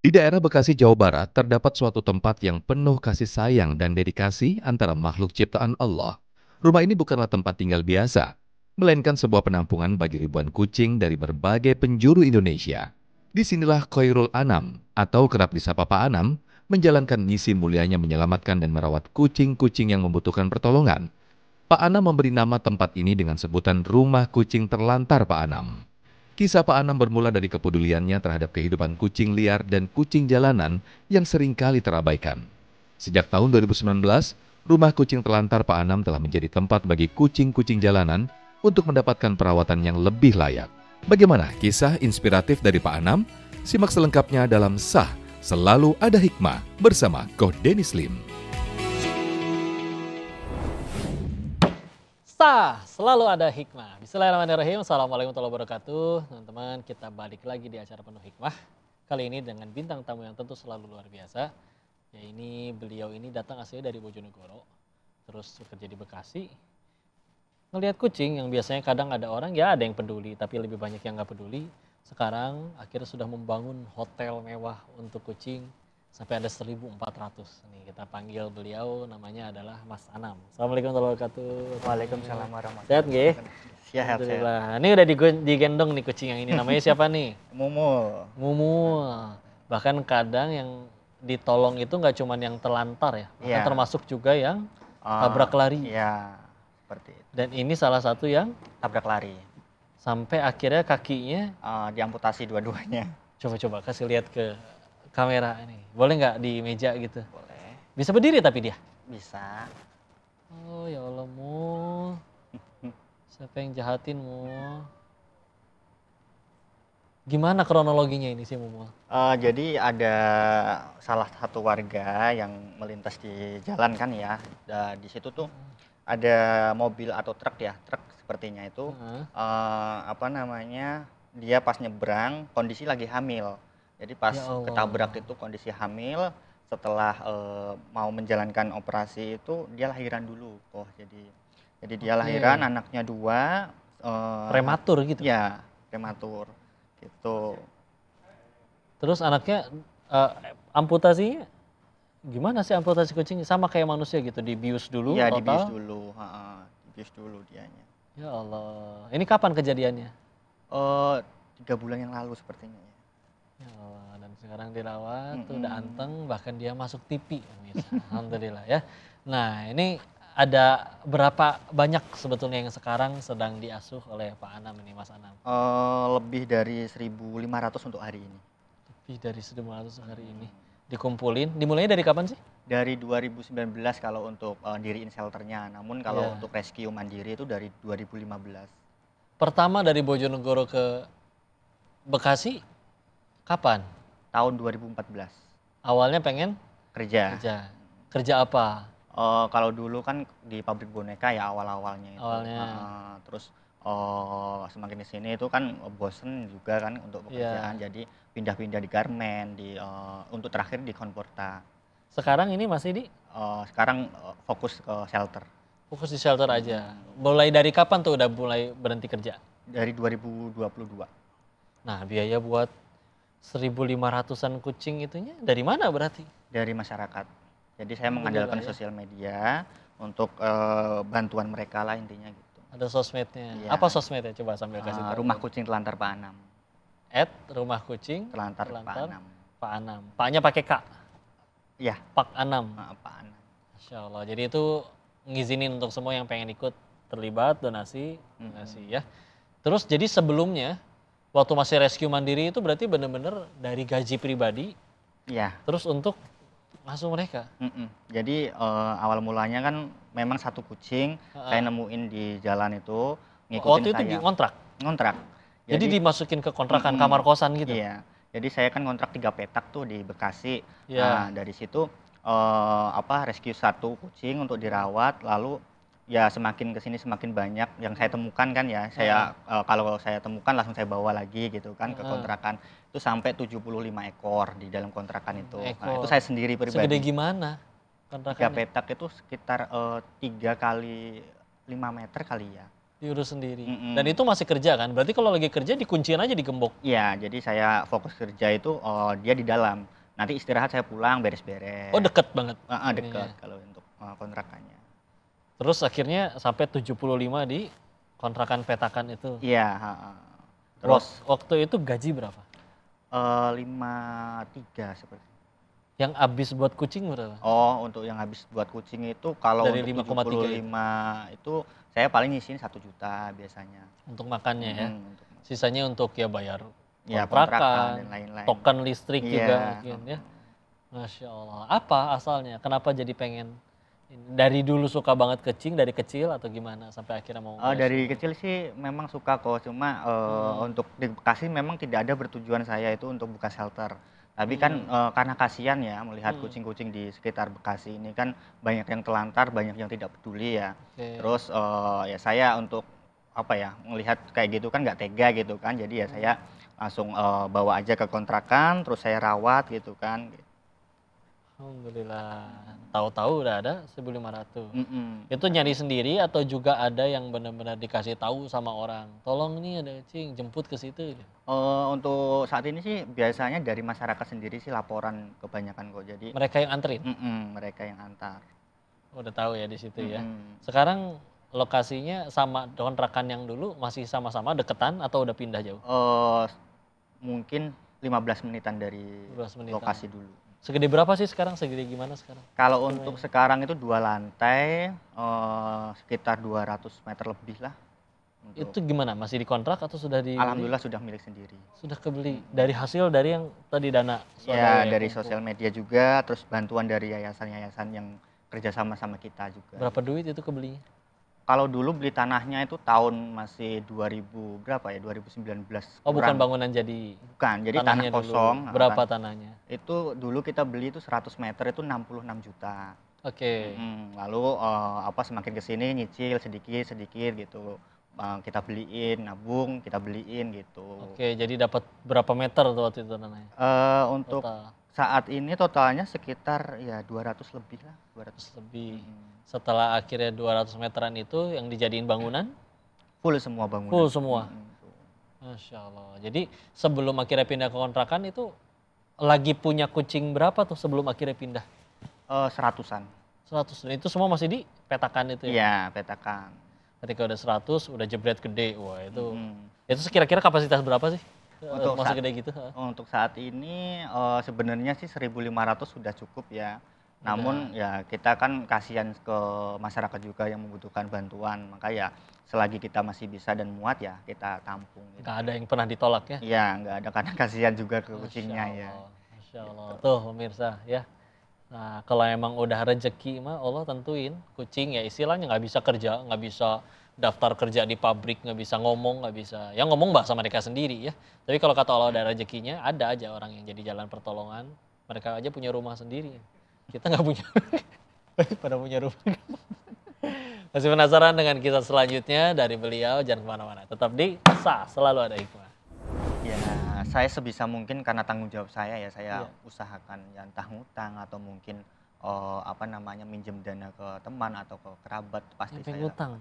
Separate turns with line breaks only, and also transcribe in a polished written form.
Di daerah Bekasi, Jawa Barat, terdapat suatu tempat yang penuh kasih sayang dan dedikasi antara makhluk ciptaan Allah. Rumah ini bukanlah tempat tinggal biasa, melainkan sebuah penampungan bagi ribuan kucing dari berbagai penjuru Indonesia. Disinilah Khairul Anam, atau kerap disapa Pak Anam, menjalankan misi mulianya menyelamatkan dan merawat kucing-kucing yang membutuhkan pertolongan. Pak Anam memberi nama tempat ini dengan sebutan Rumah Kucing Terlantar Pak Anam. Kisah Pak Anam bermula dari kepeduliannya terhadap kehidupan kucing liar dan kucing jalanan yang seringkali terabaikan. Sejak tahun 2019, Rumah Kucing Terlantar Pak Anam telah menjadi tempat bagi kucing-kucing jalanan untuk mendapatkan perawatan yang lebih layak. Bagaimana kisah inspiratif dari Pak Anam? Simak selengkapnya dalam Sah Selalu Ada Hikmah bersama Coach Dennis Lim.
Selalu ada hikmah. Bismillahirrahmanirrahim. Assalamualaikum warahmatullahi wabarakatuh. Teman-teman, kita balik lagi di acara penuh hikmah. Kali ini dengan bintang tamu yang tentu selalu luar biasa. Beliau ini datang aslinya dari Bojonegoro. Terus bekerja di Bekasi. Ngelihat kucing yang biasanya kadang ada orang, ya ada yang peduli. Tapi lebih banyak yang nggak peduli. Sekarang akhirnya sudah membangun hotel mewah untuk kucing. Sampai ada 1.400. Nih kita panggil beliau, namanya adalah Mas Anam. Assalamualaikum warahmatullahi wabarakatuh.
Waalaikumsalam warahmatullahi
Sehat nggih?
wabarakatuh. Sehat.
Alhamdulillah. Ini udah digendong nih kucing yang ini. Namanya siapa nih?
Mumu.
Mumu. Bahkan kadang yang ditolong itu nggak cuma yang terlantar ya. Bahkan
Iya.
termasuk juga yang tabrak lari.
Iya, seperti itu.
Dan ini salah satu yang
Tabrak lari.
sampai akhirnya kakinya,
Diamputasi dua-duanya.
coba-coba kasih lihat ke kamera ini. Boleh nggak di meja gitu?
Boleh.
Bisa berdiri tapi dia?
Bisa.
Oh ya Allah Mu. Siapa yang jahatin Mu? Gimana kronologinya ini sih Mu?
Jadi ada salah satu warga yang melintas di jalan kan ya. Di situ tuh ada mobil atau truk ya, truk sepertinya itu.
Heeh.
Dia pas nyebrang kondisi lagi hamil. Jadi pas
Ya Allah.
ketabrak itu kondisi hamil, setelah mau menjalankan operasi itu dia lahiran dulu. Jadi dia
Oke.
lahiran anaknya 2.
Prematur gitu.
Ya, prematur gitu.
Terus anaknya amputasinya gimana sih amputasi kucing? Sama kayak manusia gitu, dibius dulu
Iya,
total?
dibius dulu, heeh, dibius dulu dianya.
Ya Allah. Ini kapan kejadiannya?
3 bulan yang lalu sepertinya ya.
Ya Allah, dan sekarang dirawat, tuh
Mm-mm.
udah anteng, bahkan dia masuk TV. Pemirsa. Alhamdulillah ya. Nah, ini ada berapa banyak sebetulnya yang sekarang sedang diasuh oleh Pak Anam ini, Mas Anam?
Lebih dari 1.500 untuk hari ini.
Lebih dari 1.500 hari ini. Dikumpulin, dimulainya dari kapan sih?
Dari 2019 kalau untuk diriin shelternya, namun kalau
Iya.
untuk rescue mandiri itu dari 2015.
Pertama dari Bojonegoro ke Bekasi, kapan?
Tahun 2014
Awalnya pengen
kerja.
kerja. Kerja apa?
Kalau dulu kan di pabrik boneka ya awal-awalnya itu.
Awalnya.
Terus semakin di sini itu kan bosen juga kan untuk pekerjaan, jadi pindah-pindah di garmen, untuk terakhir di Konporta.
Sekarang ini masih di
Sekarang fokus ke shelter.
fokus di shelter aja. Mulai dari kapan tuh udah mulai berhenti kerja?
Dari 2022.
Nah, biaya buat 1.500-an kucing itunya dari mana berarti?
Dari masyarakat. Jadi saya
Alhamdulillah
mengandalkan
ya.
sosial media untuk bantuan mereka lah intinya gitu.
Ada sosmednya.
Iya.
Apa sosmednya? Coba sambil kasih tahu.
Rumah Kucing Telantar Pak Anam.
Rumah kucing
Telantar Pak Anam.
Pak Anam. Paknya pakai K.
Iya,
Pak Anam.
Pak Anam.
Masya Allah. Jadi itu ngizinin untuk semua yang pengen ikut terlibat donasi ya. Terus jadi sebelumnya waktu masih rescue mandiri itu berarti bener-bener dari gaji pribadi
Iya.
terus untuk ngasuh mereka.
Jadi awal mulanya kan memang satu kucing saya nemuin di jalan itu ngikutin
Waktu itu
saya.
di kontrak.
Ngontrak.
Jadi dimasukin ke kontrakan kamar kosan gitu.
Iya. Jadi saya kan kontrak 3 petak tuh di Bekasi.
Iya.
Nah, dari situ rescue satu kucing untuk dirawat, lalu ya semakin kesini semakin banyak yang saya temukan kan ya. Saya kalau saya temukan langsung saya bawa lagi gitu kan ke kontrakan. Itu sampai 75 ekor di dalam kontrakan itu. Nah,
Ekor.
itu saya sendiri
Segede
pribadi.
gimana
3
kontrakannya?
petak itu sekitar 3 kali 5 meter kali ya.
Diurus sendiri.
Mm-mm.
Dan itu masih kerja kan? Berarti kalau lagi kerja dikunciin aja di gembok.
Iya, jadi saya fokus kerja itu dia di dalam. nanti istirahat saya pulang beres-beres.
Oh deket banget
Deket
ininya.
kalau untuk kontrakannya.
Terus akhirnya sampai 75 di kontrakan petakan itu.
Iya, heeh. Terus
Waktu itu gaji berapa?
53 seperti.
Yang habis buat kucing berapa?
Oh, untuk yang habis buat kucing itu kalau
Dari
untuk
5,3
itu saya paling ngisiin 1 juta biasanya.
Untuk makannya ya.
Untuk
Sisanya untuk ya bayar
ya kontrakan
kontrakan,
dan lain-lain.
token listrik juga
Iya,
mungkin ya. Masya Allah. Apa asalnya? Kenapa jadi pengen dari dulu suka banget kucing dari kecil atau gimana sampai akhirnya mau
Dari kecil sih memang suka kok, cuma untuk di Bekasi memang tidak ada bertujuan saya itu untuk buka shelter. Tapi kan karena kasihan ya melihat kucing-kucing di sekitar Bekasi ini kan banyak yang telantar, banyak yang tidak peduli ya.
Oke.
Terus ya saya untuk apa ya melihat kayak gitu kan nggak tega gitu kan, jadi ya saya langsung bawa aja ke kontrakan, terus saya rawat gitu kan.
Alhamdulillah. Tahu-tahu udah ada 1.500.
Mm-mm.
Itu nyari sendiri atau juga ada yang benar-benar dikasih tahu sama orang? Tolong nih ada kucing, jemput ke situ.
Untuk saat ini sih biasanya dari masyarakat sendiri sih laporan kebanyakan kok, jadi
Mereka yang anterin.
mereka yang antar.
Udah tahu ya di situ ya.
Mm-mm.
Sekarang lokasinya sama kontrakan yang dulu masih sama-sama deketan atau udah pindah jauh?
Mungkin 15 menitan dari
15 menitan.
lokasi dulu.
Segede berapa sih sekarang? Segede gimana sekarang?
Kalau untuk sekarang itu 2 lantai, sekitar 200 meter lebih lah.
Itu gimana? Masih dikontrak atau sudah dibeli?
Alhamdulillah sudah milik sendiri.
Sudah kebeli. Dari hasil dari yang tadi dana
Ya,
swadaya yang
dari
kumpul.
sosial media juga, terus bantuan dari yayasan-yayasan yang kerjasama sama kita juga.
Berapa duit itu kebelinya?
Kalau dulu beli tanahnya itu tahun masih 2000 berapa ya? 2019.
Oh bukan
kurang.
bangunan jadi.
Bukan, jadi tanah
Tanahnya dulu.
kosong.
Berapa tanahnya?
Itu dulu kita beli itu 100 meter itu 66 juta.
Oke.
Lalu semakin ke sini nyicil sedikit gitu. Kita beliin, nabung, kita beliin gitu.
Oke, jadi dapat berapa meter tuh waktu itu tanahnya?
Untuk
Total
saat ini totalnya sekitar ya 200 lebih lah, 200.
lebih. Setelah akhirnya 200 meteran itu yang dijadiin bangunan,
Full semua bangunan.
full semua.
Full.
Masya Allah. Jadi sebelum akhirnya pindah ke kontrakan itu lagi punya kucing berapa tuh sebelum akhirnya pindah?
100-an.
100. Dan itu semua masih di petakan itu ya?
Iya, petakan.
Ketika udah 100, udah jebret gede. Wah itu.
Mm.
Itu kira-kira kapasitas berapa sih?
Untuk
Masa
saat-
gede gitu?
Untuk saat ini sebenarnya sih 1.500 sudah cukup ya. Namun ya kita kan kasihan ke masyarakat juga yang membutuhkan bantuan. Maka ya selagi kita masih bisa dan muat ya kita tampung. Gitu.
Nggak ada yang pernah ditolak ya?
Iya, nggak ada karena kasihan juga ke kucingnya ya.
Masya Allah. Tuh pemirsa ya. Nah kalau emang udah rezeki mah Allah tentuin kucing ya istilahnya nggak bisa kerja, nggak bisa daftar kerja di pabrik, nggak bisa ngomong, nggak bisa. Ya ngomong bahasa mereka sendiri ya. Tapi kalau kata Allah ada rezekinya, ada aja orang yang jadi jalan pertolongan. Mereka aja punya rumah sendiri. Kita nggak punya. Pada punya rumah. Masih penasaran dengan kisah selanjutnya dari beliau? Jangan kemana-mana. Tetap di Selalu Ada Hikmah.
Ya, saya sebisa mungkin karena tanggung jawab saya ya, saya
Iya.
usahakan ya entah ngutang atau mungkin minjem dana ke teman atau ke kerabat pasti
Sampai
saya.
ngutang.